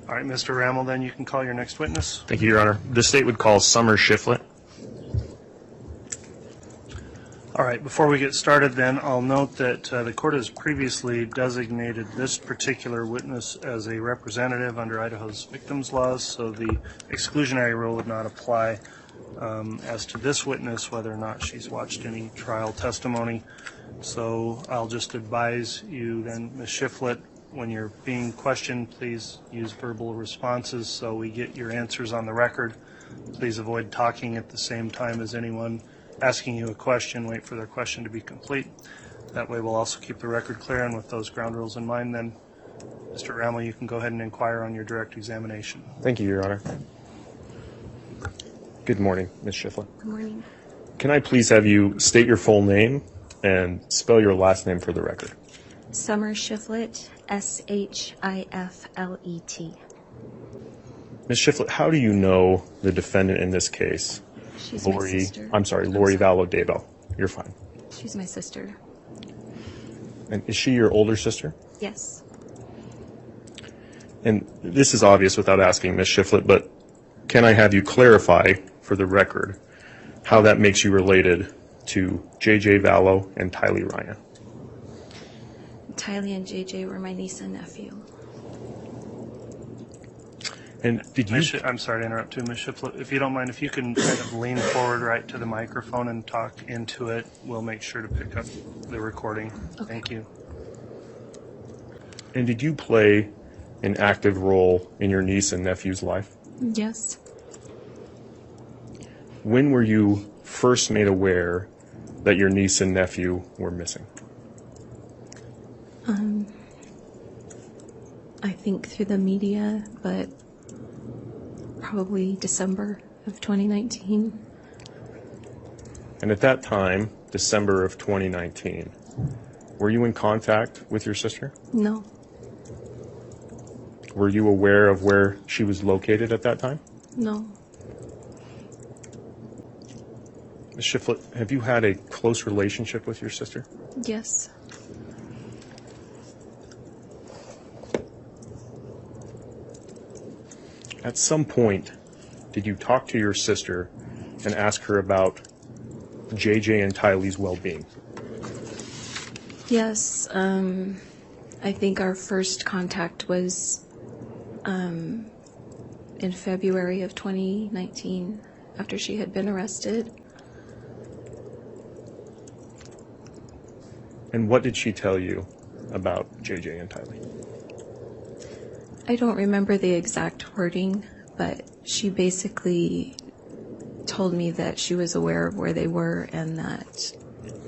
All right, Mr. Rammel, then you can call your next witness. Thank you, Your Honor. The state would call Summer Shiflett. All right, before we get started then, I'll note that the court has previously designated this particular witness as a representative under Idaho's victims laws, so the exclusionary rule would not apply as to this witness, whether or not she's watched any trial testimony. So I'll just advise you then, Ms. Shiflett, when you're being questioned, please use verbal responses so we get your answers on the record. Please avoid talking at the same time as anyone asking you a question. Wait for their question to be complete. That way we'll also keep the record clear, and with those ground rules in mind, then, Mr. Rammel, you can go ahead and inquire on your direct examination. Thank you, Your Honor. Good morning, Ms. Shiflett. Good morning. Can I please have you state your full name and spell your last name for the record? Summer Shiflett, S-H-I-F-L-E-T. Ms. Shiflett, how do you know the defendant in this case? She's my sister. Lori Vallow Daybell. You're fine. She's my sister. And is she your older sister? Yes. And this is obvious without asking, Ms. Shiflett, but can I have you clarify for the record how that makes you related to J.J. Vallow and Tylee Ryan? Tylee and J.J. were my niece and nephew. And did you... I'm sorry to interrupt too, Ms. Shiflett. If you don't mind, if you can kind of lean forward right to the microphone and talk into it, we'll make sure to pick up the recording. Okay. Thank you. And did you play an active role in your niece and nephew's life? Yes. When were you first made aware that your niece and nephew were missing? I think through the media, but probably December of 2019. And at that time, December of 2019, were you in contact with your sister? No. Were you aware of where she was located at that time? No. Ms. Shiflett, have you had a close relationship with your sister? Yes. At some point, did you talk to your sister and ask her about JJ and Tylee's well-being? Yes. I think our first contact was in February of 2019 after she had been arrested. And what did she tell you about JJ and Tylee? I don't remember the exact wording, but she basically told me that she was aware of where they were and that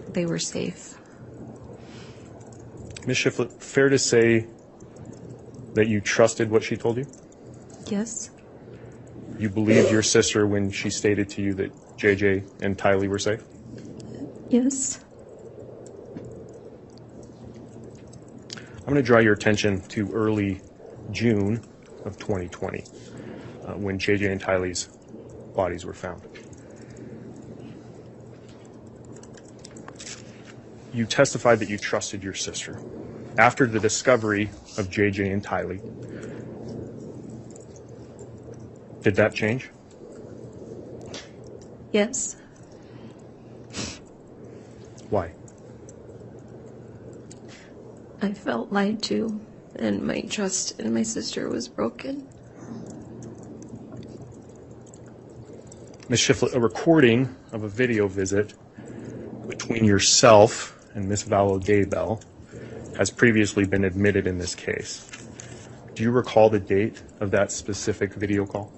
they were safe. Ms. Shiflett, fair to say that you trusted what she told you? Yes. You believed your sister when she stated to you that JJ and Tylee were safe? Yes. I'm going to draw your attention to early June of 2020, when JJ and Tylee's bodies were found. You testified that you trusted your sister. After the discovery of JJ and Tylee, did that change? Yes. Why? I felt lied to, and my trust in my sister was broken. Ms. Shiflett, a recording of a video visit between yourself and Ms. Vallow Daybell has previously been admitted in this case. Do you recall the date of that specific video call?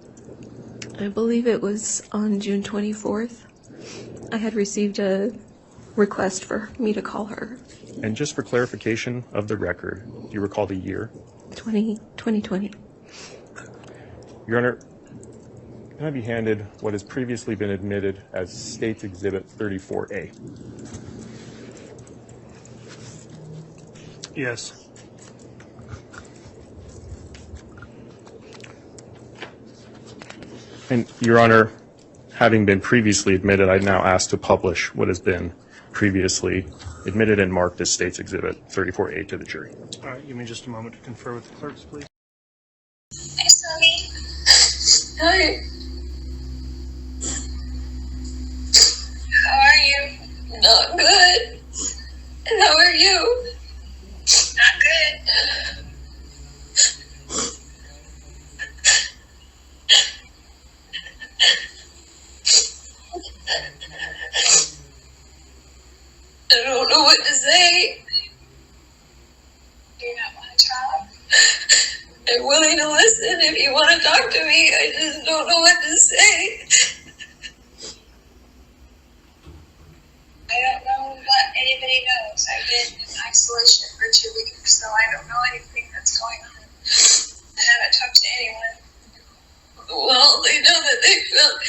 I believe it was on June 24th. I had received a request for me to call her. And just for clarification of the record, do you recall the year? 2020. Your Honor, can I be handed what has previously been admitted as State's Exhibit 34A? Yes. And, Your Honor, having been previously admitted, I now ask to publish what has been previously admitted and marked as State's Exhibit 34A to the jury. All right, give me just a moment to confer with the clerks, please. Thanks. Hi. How are you? Not good. And how are you? Not good. I don't know what to say. Do you not want to talk? I'm willing to listen if you want to talk to me. I just don't know what to say. I don't know what anybody knows. I've been in isolation for 2 weeks, so I don't know anything that's going on. I haven't talked to anyone. Well, they know that they found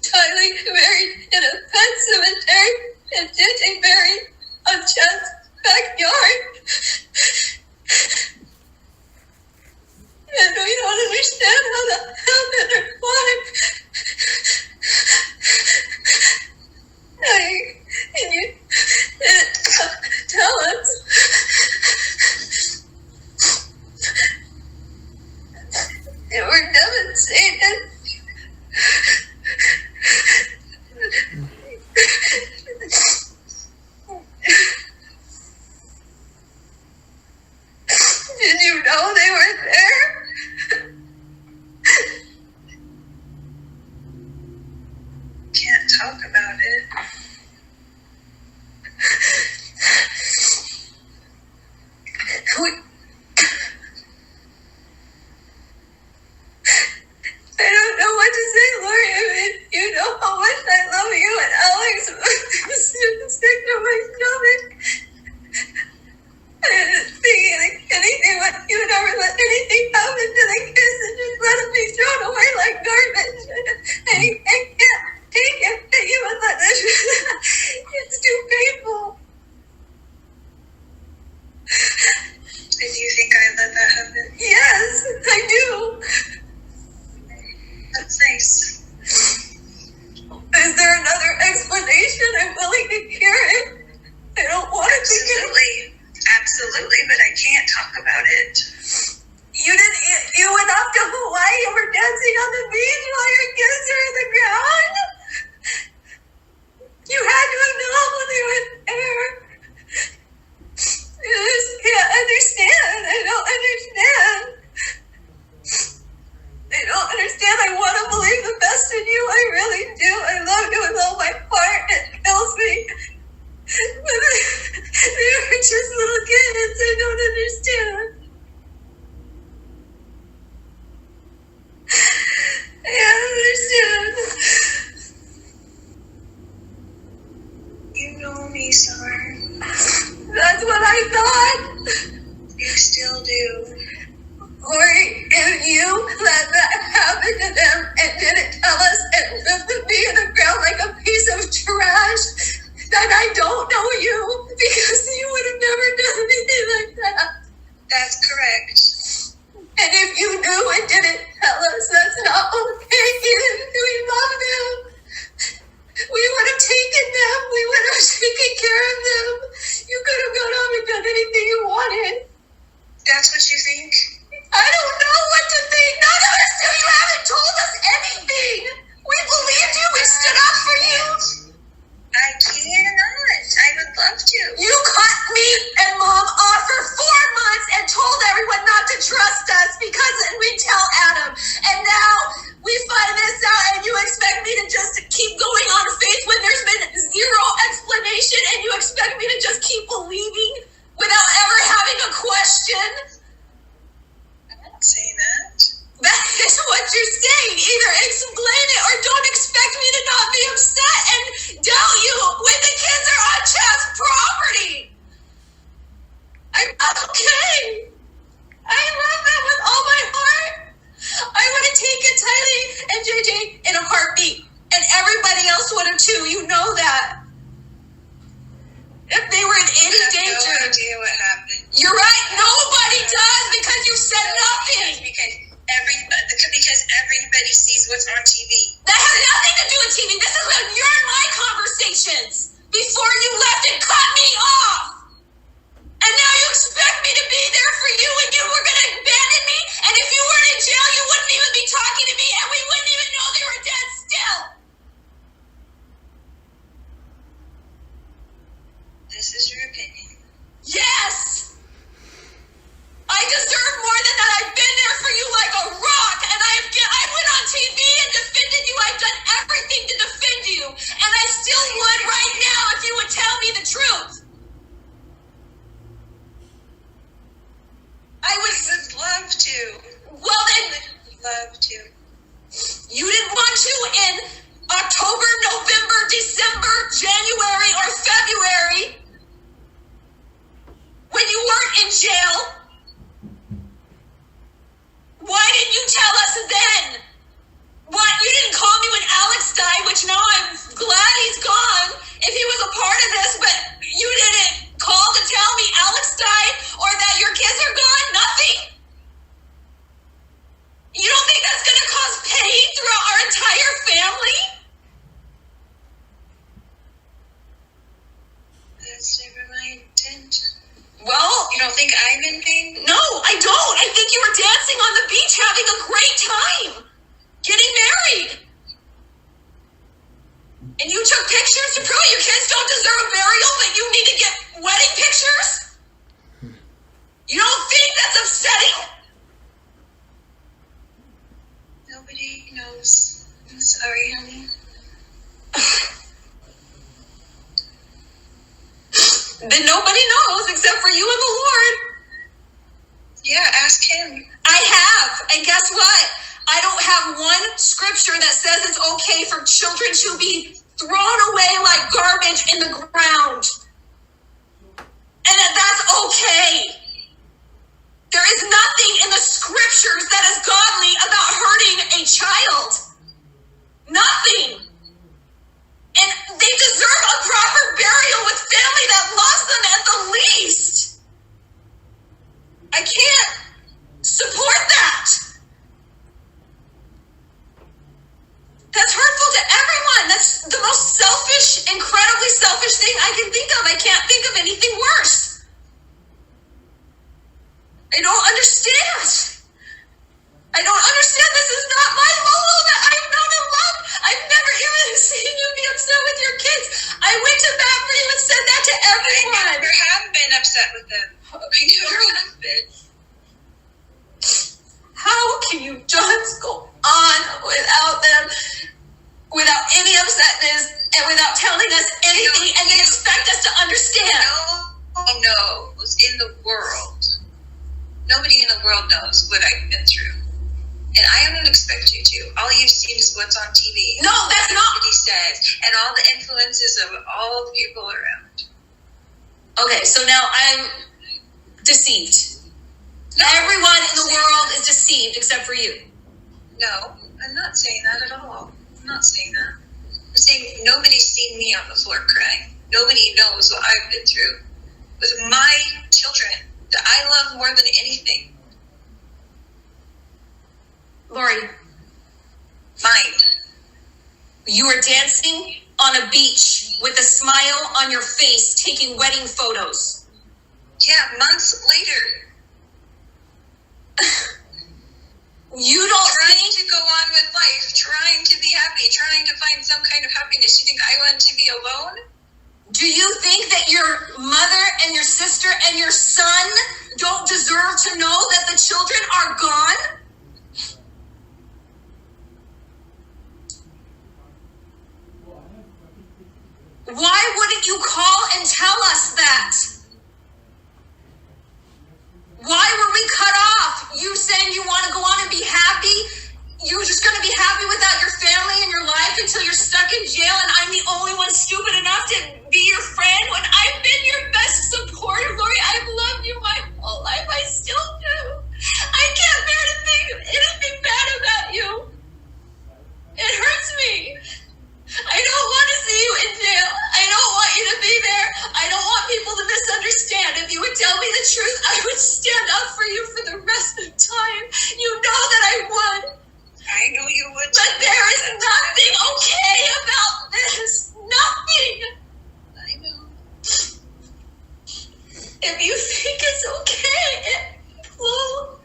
Tylee buried in a pet cemetery and JJ buried on Chad's backyard. And we don't understand how that happened or why. Can you tell us? And we're devastated. Did you know they were there? Can't talk about it. I don't know what to say, Lori. I mean, you know how much I love you and Alex. It's sick to my stomach. I didn't think anything, you would ever let anything happen to the kids and just let them be thrown away like garbage. I can't take it that you would let this. It's too painful. And do you think I let that happen? Yes, I do. That's nice. Is there another explanation? I'm willing to hear it. I don't want to think it. Absolutely, but I can't talk about it. You went off to Hawaii and were dancing on the beach while your kids are in the ground? You had to have known when they were there. I just can't understand. I don't understand. I don't understand. I want to believe the best in you. I really do. I love you with all my heart. It kills me. But they were just little kids. I don't understand. I don't understand. You know me, Summer. That's what I thought. You still do. Lori, if you let that happen to them and didn't tell us and left me in the ground like a piece of trash, then I don't know you because you would have never done anything like that. That's correct. And if you knew and didn't tell us, that's not okay either. We love them. We would have taken them. We would have taken care of them. You could have gone off and done anything you wanted. That's what you think? I don't know what to think. None of us do. You haven't told us anything. We believed you. We stood up for you. I cannot. I would love to. You cut me and Mom off for 4 months and told everyone not to trust us because we'd tell Adam. And now we find this out and you expect me to just keep going on faith when there's been zero explanation and you expect me to just keep believing without ever having a question? I'm not saying that. That is what you're saying. Either explain it or don't expect me to not be upset and doubt you when the kids are on Chad's property. I'm okay. I love them with all my heart. I would have taken Tylee and JJ in a heartbeat. And everybody else would have too. You know that. If they were in any danger. I have no idea what happened. You're right. Nobody does because you said nothing. Because everybody sees what's on TV. That has nothing to do with TV. This is when you're in my conversations before you left and cut me off. And now you expect me to be there for you and you were going to abandon me. And if you weren't in jail, you wouldn't even be talking to me and we wouldn't would right now if you would tell me the truth. I would love to. Well then, love to. You didn't want to in October, November, December, January, or February when you weren't in jail. Why didn't you tell us then? What? You didn't call me when Alex died, which now I'm glad he's gone, if he was a part of this, but you didn't call to tell me Alex died or that your kids are gone? Nothing? You don't think that's going to cause pain throughout our entire family? That's never my intent. Well, you don't think I'm in pain? No, I don't. I think you were dancing on the beach having a great time. Getting married. And you took pictures to prove your kids don't deserve a burial, but you need to get wedding pictures? You don't think that's upsetting? Nobody knows. I'm sorry, honey. Then nobody knows except for you and the Lord. Yeah, ask him. I have. And guess what? I don't have one scripture that says it's okay for children to be thrown away like garbage in the ground. And that's okay. There is nothing in the scriptures that is godly about hurting a child. Nothing. And they deserve a proper burial with family that lost them at the least. I can't support that. That's hurtful to everyone. That's the most selfish, incredibly selfish thing I can think of. I can't think of anything worse. I don't understand. I don't understand. This is not my Vallow that I've known and loved. I've never even seen you be upset with your kids. I went to bat for you and said that to everyone. I never have been upset with them. I never have been. How can you just go on without them, without any upsetness, and without telling us anything, and then expect us to understand? Nobody knows in the world. Nobody in the world knows what I've been through. And I don't expect you to. All you've seen is what's on TV. No, that's not what he says. And all the influences of all the people around. Okay, so now I'm deceived. No, everyone in the world is deceived except for you. No, I'm not saying that at all. I'm not saying that. I'm saying nobody's seen me on the floor crying. Nobody knows what I've been through with my children that I love more than anything. Lori. Fine. You were dancing on a beach with a smile on your face, taking wedding photos. Yeah, months later. You don't trying to go on with life, trying to be happy, trying to find some kind of happiness. You think I want to be alone? Do you think that your mother and your sister and your son don't deserve to know that the children are gone? Why wouldn't you call and tell us that? Why were we cut off? You saying you want to go on and be happy? You're just going to be happy without your family and your life until you're stuck in jail and I'm the only one stupid enough to be your friend when I've been your best supporter, Lori. I've loved you my whole life. I still do. I can't bear to think of anything bad about you. It hurts me. I don't want to see you in jail. I don't want you to be there. I don't want people to misunderstand. If you would tell me the truth, I would stand up for you for the rest of time. You know that I would. I know you would. But there is nothing okay about this. Nothing. I know. If you think it's okay, well,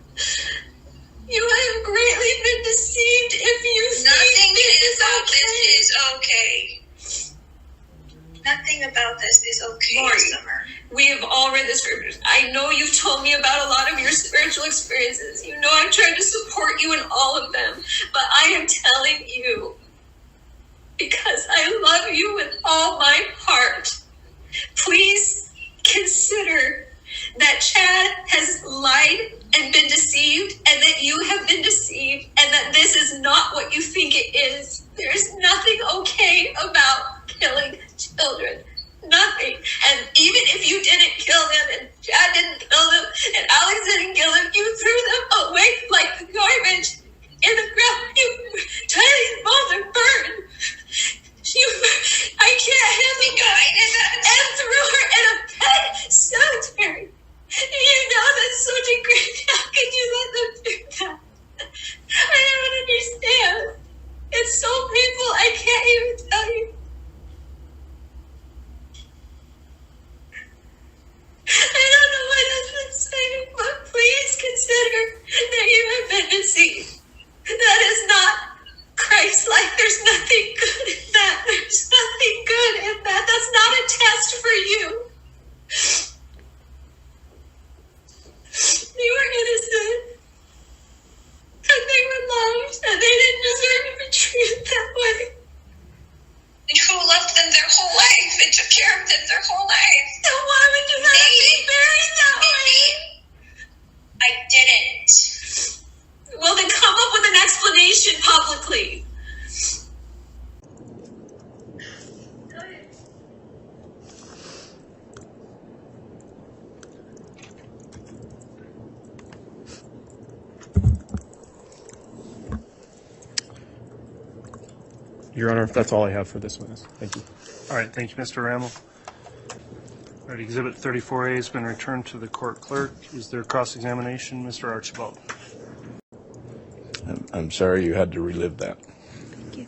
you have greatly been deceived if you think this is okay. Nothing about this is okay, Lori, Summer. We have all read the scriptures. I know you've told me about a lot of your spiritual experiences. You know I've tried to support you in all of them. But I am telling you, because I love you with all my heart. Please consider that Chad has lied and been deceived, and that you have been deceived, and that this is not what you think it is. There's nothing okay about killing children. Nothing. And even if you didn't kill them, and Chad didn't kill them, and Alex didn't kill them, you threw them away like garbage in the ground. Charlie's bones are burned. I can't handle that. And threw her in a pet cemetery. You know that's so degrading. How could you let them do that? I don't understand. It's so painful. I can't even tell you. I don't know what else to say, but please consider that you have been deceived. That is not Christ-like. There's nothing good in that. There's nothing good in that. That's not a test for you. They were innocent. And they were loved. And they didn't deserve to be treated that way. And who loved them their whole life and took care of them their whole life? So why would you have to be buried that way? I didn't. Well, then come up with an explanation publicly. Your Honor, that's all I have for this witness. Thank you. All right, thank you, Mr. Rammel. All right, Exhibit 34A has been returned to the court clerk. Is there cross-examination? Mr. Archibald. I'm sorry you had to relive that. Thank you.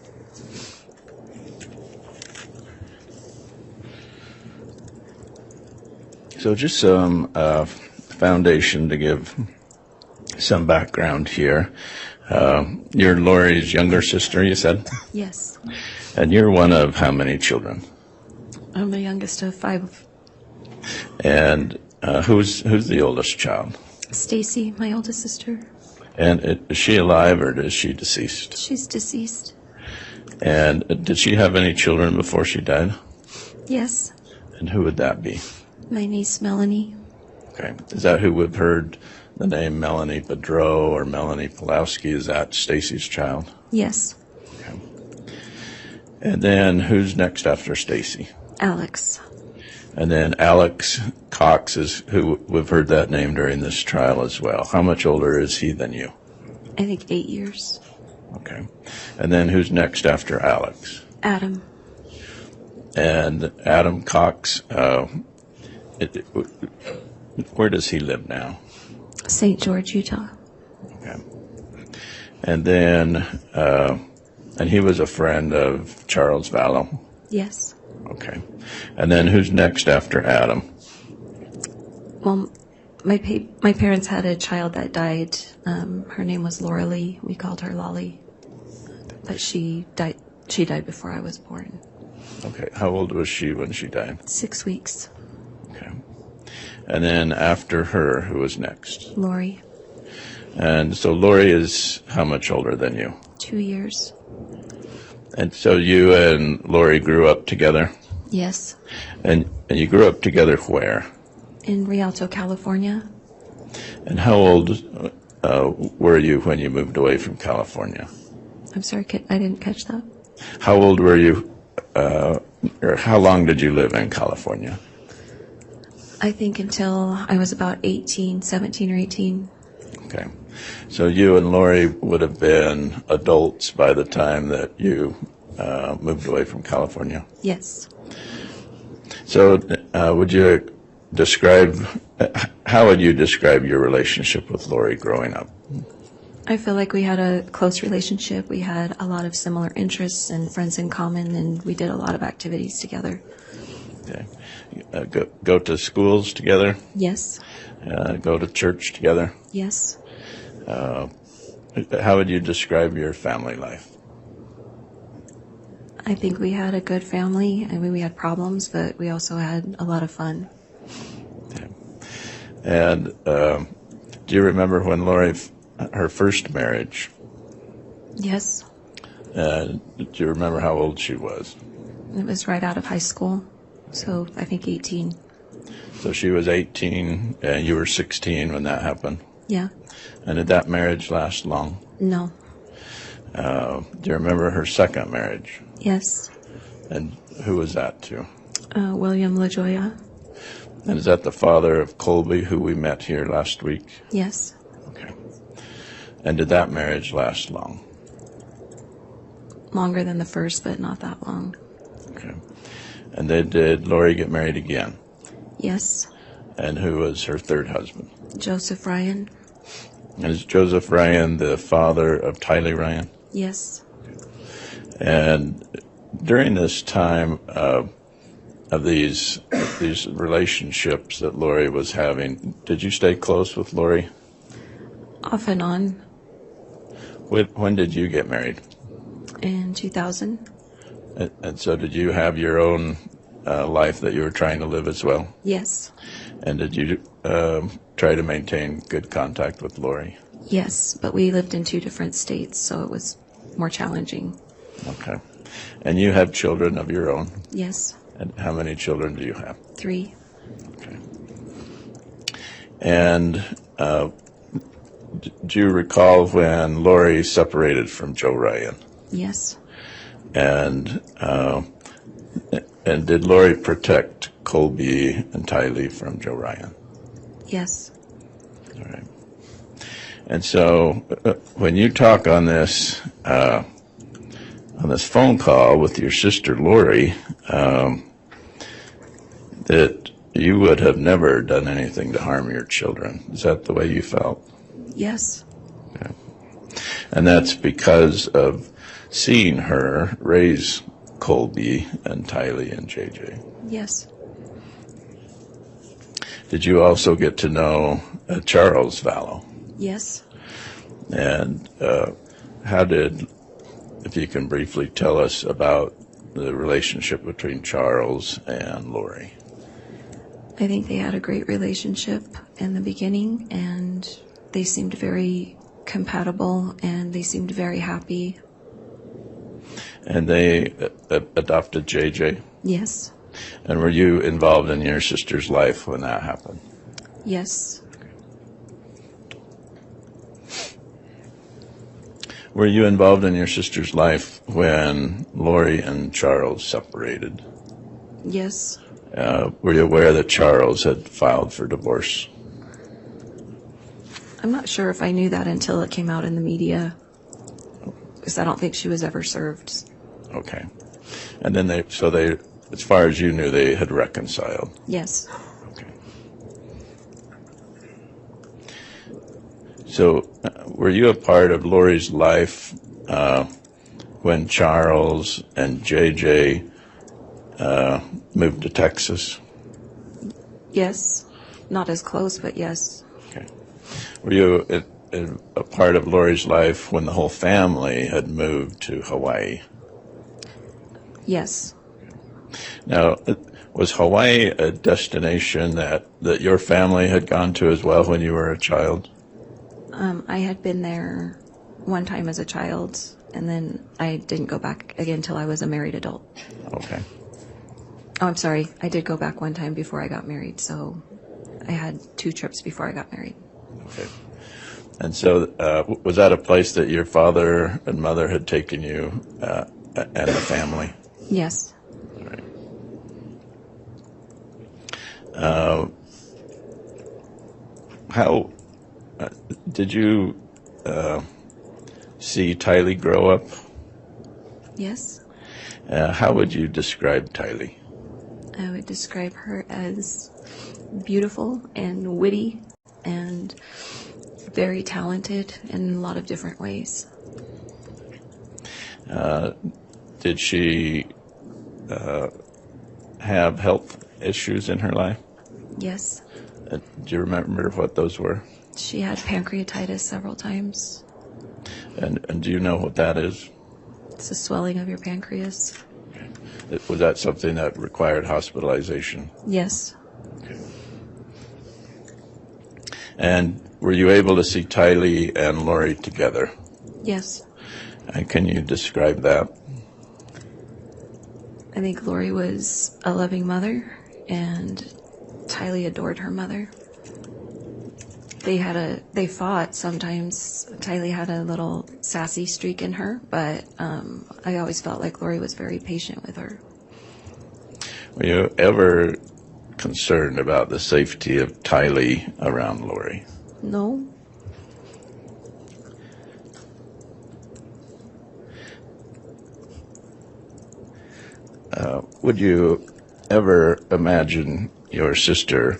So just some foundation to give some background here. You're Lori's younger sister, you said? Yes. And you're one of how many children? I'm the youngest of 5. And who's the oldest child? Stacy, my oldest sister. And is she alive or is she deceased? She's deceased. And did she have any children before she died? Yes. And who would that be? My niece, Melanie. Okay. Is that who we've heard the name Melanie Bedreau or Melanie Pulowski? Is that Stacy's child? Yes. Okay. And then who's next after Stacy? Alex. And then Alex Cox is who we've heard that name during this trial as well. How much older is he than you? I think 8 years. Okay. And then who's next after Alex? Adam. And Adam Cox, where does he live now? St. George, Utah. Okay. And then, and he was a friend of Charles Vallow? Yes. Okay. And then who's next after Adam? Well, my parents had a child that died. Her name was Laura Lee. We called her Lolly. But she died before I was born. Okay. How old was she when she died? 6 weeks. Okay. And then after her, who was next? Lori. And so Lori is how much older than you? 2 years. And so you and Lori grew up together? Yes. And you grew up together where? In Rialto, California. And how old were you when you moved away from California? I'm sorry, I didn't catch that. How old were you, or how long did you live in California? I think until I was about 17 or 18. Okay. So you and Lori would have been adults by the time that you moved away from California? Yes. So would you how would you describe your relationship with Lori growing up? I feel like we had a close relationship. We had a lot of similar interests and friends in common, and we did a lot of activities together. Okay. Go to schools together? Yes. Go to church together? Yes. How would you describe your family life? I think we had a good family. I mean, we had problems, but we also had a lot of fun. Okay. And do you remember when Lori, her first marriage? Yes. Do you remember how old she was? It was right out of high school, so I think 18. So she was 18 and you were 16 when that happened. Yeah. And did that marriage last long? No. Do you remember her second marriage? Yes. And who was that to? William LaJoya. And is that the father of Colby, who we met here last week? Yes. Okay. And did that marriage last long? Longer than the first, but not that long. Okay. And then did Lori get married again? Yes. And who was her third husband? Joseph Ryan. And is Joseph Ryan the father of Tylee Ryan? Yes. And during this time of these relationships that Lori was having, did you stay close with Lori? Off and on When did you get married? in 2000. And so did you have your own life that you were trying to live as well? Yes. And did you try to maintain good contact with Lori? Yes, but we lived in 2 different states, so it was more challenging. Okay. And you have children of your own? Yes. And how many children do you have? 3. Okay. And do you recall when Lori separated from Joe Ryan? Yes. And did Lori protect Colby and Tylee from Joe Ryan? Yes. All right. And so when you talk on this phone call with your sister Lori, that you would have never done anything to harm your children. Is that the way you felt? Yes. Okay. And that's because of seeing her raise Colby and Tylee and JJ. Yes. Did you also get to know Charles Vallow? Yes. And how did, if you can briefly tell us about the relationship between Charles and Lori? I think they had a great relationship in the beginning, and they seemed very compatible, and they seemed very happy. And they adopted JJ? Yes. And were you involved in your sister's life when that happened? Yes. Were you involved in your sister's life when Lori and Charles separated? Yes. Were you aware that Charles had filed for divorce? I'm not sure if I knew that until it came out in the media, because I don't think she was ever served. Okay. And then they, as far as you knew, they had reconciled. Yes. Okay. So, were you a part of Lori's life when Charles and JJ moved to Texas? Yes. Not as close, but yes. Okay. Were you a part of Lori's life when the whole family had moved to Hawaii? Yes. Now, was Hawaii a destination that your family had gone to as well when you were a child? I had been there one time as a child, and then I didn't go back again until I was a married adult. Okay. Oh, I'm sorry. I did go back one time before I got married, so I had 2 trips before I got married. Okay. And so, was that a place that your father and mother had taken you and the family? Yes. All right. How did you see Tylee grow up? Yes. How would you describe Tylee? I would describe her as beautiful and witty and very talented in a lot of different ways. Did she have health issues in her life? Yes. Do you remember what those were? She had pancreatitis several times. And do you know what that is? It's a swelling of your pancreas. Was that something that required hospitalization? Yes. Okay. And were you able to see Tylee and Lori together? Yes. And can you describe that? I think Lori was a loving mother, and Tylee adored her mother. They fought sometimes. Tylee had a little sassy streak in her, but I always felt like Lori was very patient with her. Were you ever concerned about the safety of Tylee around Lori? No. Would you ever imagine your sister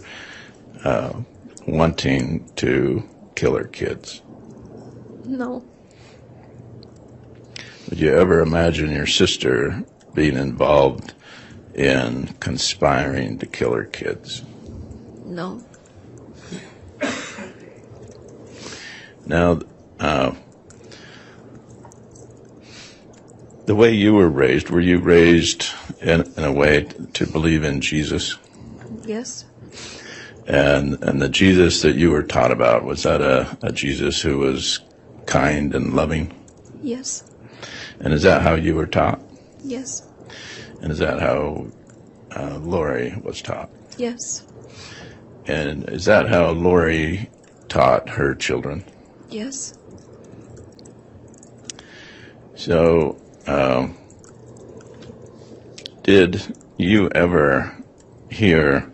wanting to kill her kids? No. Would you ever imagine your sister being involved in conspiring to kill her kids? No. Now, the way you were you raised in a way to believe in Jesus? Yes. And the Jesus that you were taught about, was that a Jesus who was kind and loving? Yes. And is that how you were taught? Yes. And is that how Lori was taught? Yes. And is that how Lori taught her children? Yes. So, did you ever hear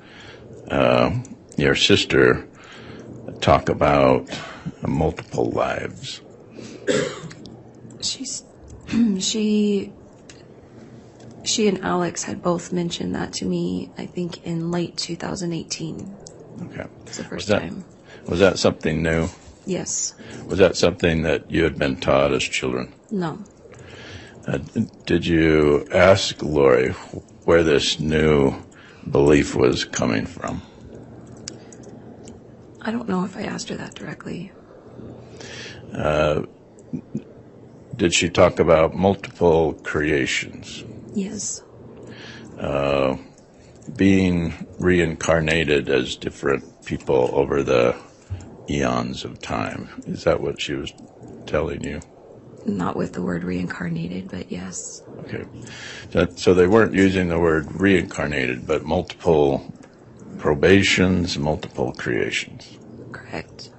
your sister talk about multiple lives? She and Alex had both mentioned that to me, I think, in late 2018. Okay. It's the first time. Was that something new? Yes. Was that something that you had been taught as children? No. Did you ask Lori where this new belief was coming from? I don't know if I asked her that directly. Did she talk about multiple creations? Yes. Being reincarnated as different people over the eons of time. Is that what she was telling you? Not with the word reincarnated, but yes. Okay. So they weren't using the word reincarnated, but multiple probations, multiple creations. Correct.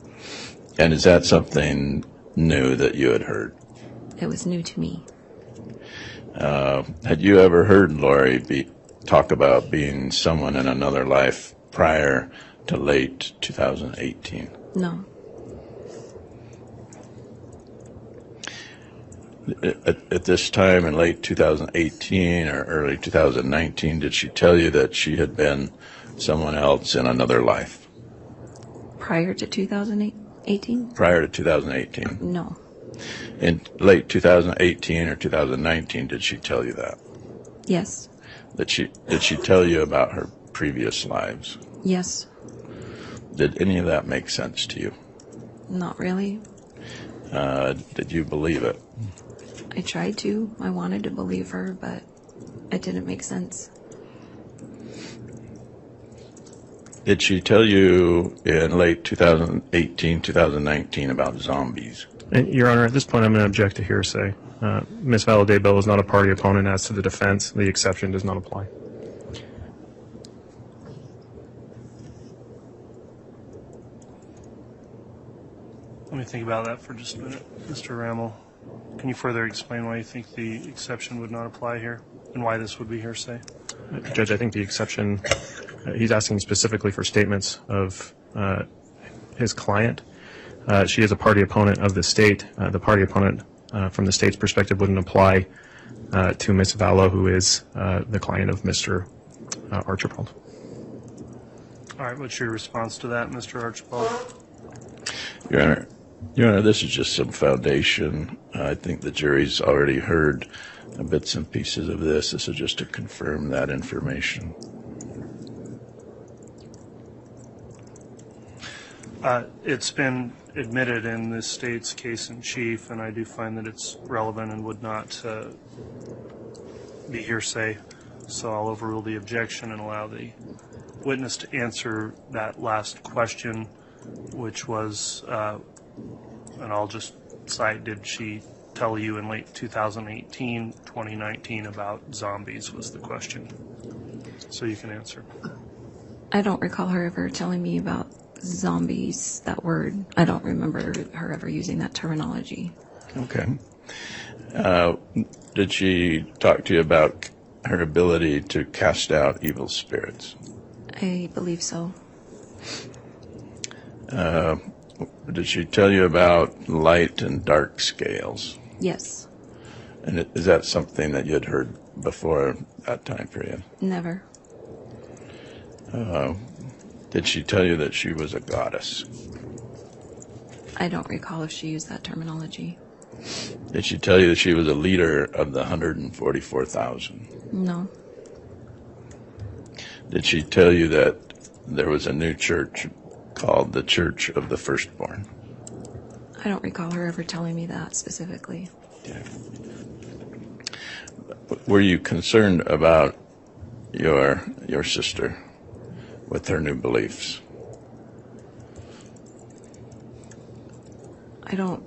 And is that something new that you had heard? It was new to me. Had you ever heard Lori talk about being someone in another life prior to late 2018? No. At this time in late 2018 or early 2019, did she tell you that she had been someone else in another life? Prior to 2018? Prior to 2018. No. In late 2018 or 2019, did she tell you that? Yes. Did she tell you about her previous lives? Yes. Did any of that make sense to you? Not really. Did you believe it? I tried to. I wanted to believe her, but it didn't make sense. Did she tell you in late 2018, 2019 about zombies? Your Honor, at this point, I'm going to object to hearsay. Ms. Vallow is not a party opponent as to the defense. The exception does not apply. Let me think about that for just a minute. Mr. Rammel, can you further explain why you think the exception would not apply here and why this would be hearsay? Judge, I think the exception, he's asking specifically for statements of his client. She is a party opponent of the state. The party opponent from the state's perspective wouldn't apply to Ms. Vallow, who is the client of Mr. Archibald. All right, what's your response to that, Mr. Archibald? Your Honor, this is just some foundation. I think the jury's already heard bits and pieces of this. This is just to confirm that information. It's been admitted in this state's case in chief, and I do find that it's relevant and would not be hearsay. So I'll overrule the objection and allow the witness to answer that last question, which was, and I'll just cite, did she tell you in late 2018, 2019 about zombies was the question. So you can answer. I don't recall her ever telling me about zombies, that word. I don't remember her ever using that terminology. Okay. Did she talk to you about her ability to cast out evil spirits? I believe so. Did she tell you about light and dark scales? Yes. And is that something that you had heard before that time period? Never. Did she tell you that she was a goddess? I don't recall if she used that terminology. Did she tell you that she was a leader of the 144,000? No. Did she tell you that there was a new church called the Church of the Firstborn? I don't recall her ever telling me that specifically. Okay. Were you concerned about your sister with her new beliefs? I don't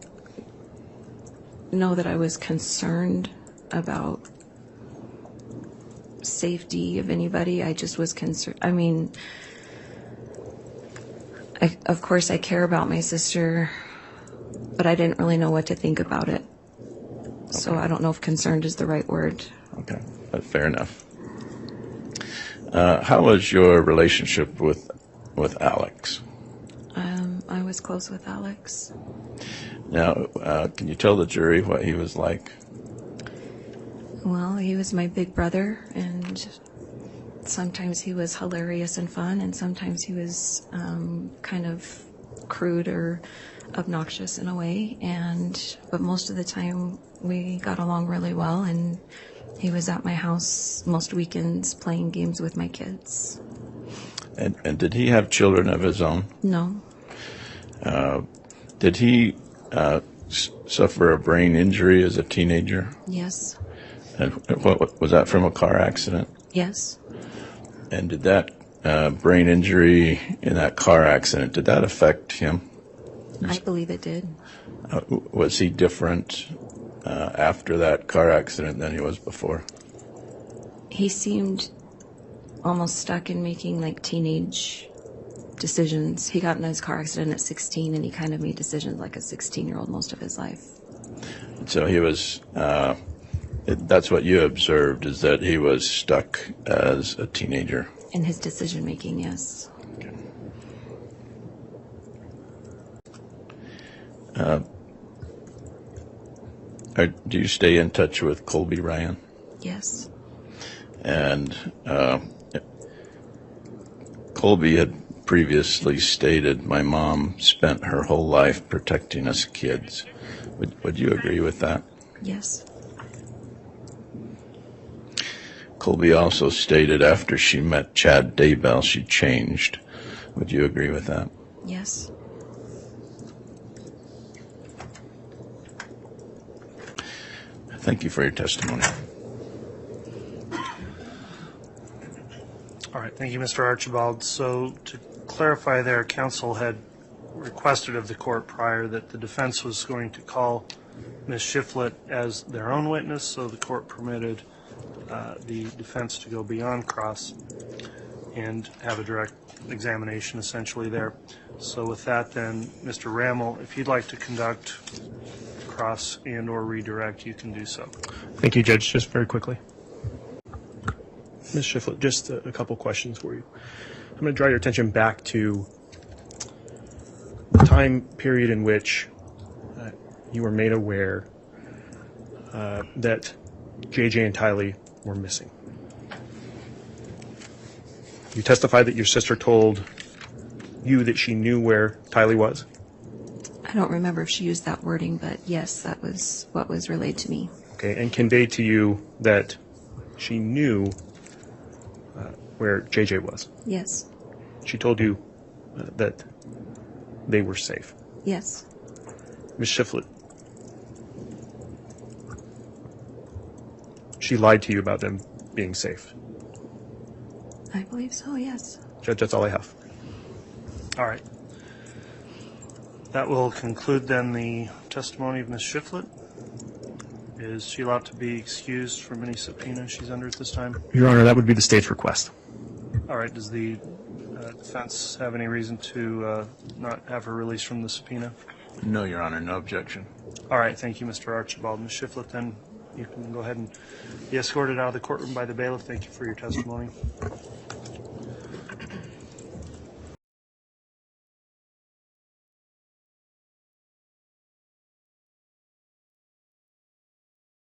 know that I was concerned about safety of anybody. I just was concerned. I mean, of course I care about my sister, but I didn't really know what to think about it. Okay. So I don't know if concerned is the right word. Okay, fair enough. How was your relationship with Alex? I was close with Alex. Now, can you tell the jury what he was like? Well, he was my big brother, and sometimes he was hilarious and fun, and sometimes he was kind of crude or obnoxious in a way. But most of the time, we got along really well, and he was at my house most weekends playing games with my kids. And did he have children of his own? No. Did he suffer a brain injury as a teenager? Yes. And what was that, from a car accident? Yes. And did that brain injury in that car accident, did that affect him? I believe it did. Was he different after that car accident than he was before? He seemed almost stuck in making like teenage decisions. He got in his car accident at 16, and he kind of made decisions like a 16-year-old most of his life. So he was, that's what you observed, is that he was stuck as a teenager. In his decision making, yes. Okay. Do you stay in touch with Colby Ryan? Yes. And Colby had previously stated, my mom spent her whole life protecting us kids. Would you agree with that? Yes. Colby also stated after she met Chad Daybell, she changed. Would you agree with that? Yes. Thank you for your testimony. All right, thank you, Mr. Archibald. So to clarify there, counsel had requested of the court prior that the defense was going to call Ms. Shiflett as their own witness, so the court permitted the defense to go beyond cross and have a direct examination essentially there. So with that then, Mr. Rammel, if you'd like to conduct cross and or redirect, you can do so. Thank you, Judge. Just very quickly. Ms. Shiflett, just a couple questions for you. I'm going to draw your attention back to the time period in which you were made aware that JJ and Tylee were missing. You testified that your sister told you that she knew where Tylee was? I don't remember if she used that wording, but yes, that was what was relayed to me. Okay, and conveyed to you that she knew where JJ was? Yes. She told you that they were safe? Yes. Ms. Shiflett, she lied to you about them being safe? I believe so, yes. Judge, that's all I have. All right. That will conclude then the testimony of Ms. Shiflett. Is she allowed to be excused from any subpoena she's under at this time? Your Honor, that would be the state's request. All right, does the defense have any reason to not have her released from the subpoena? No, Your Honor, no objection. All right, thank you, Mr. Archibald. Ms. Shiflett, then you can go ahead and be escorted out of the courtroom by the bailiff. Thank you for your testimony.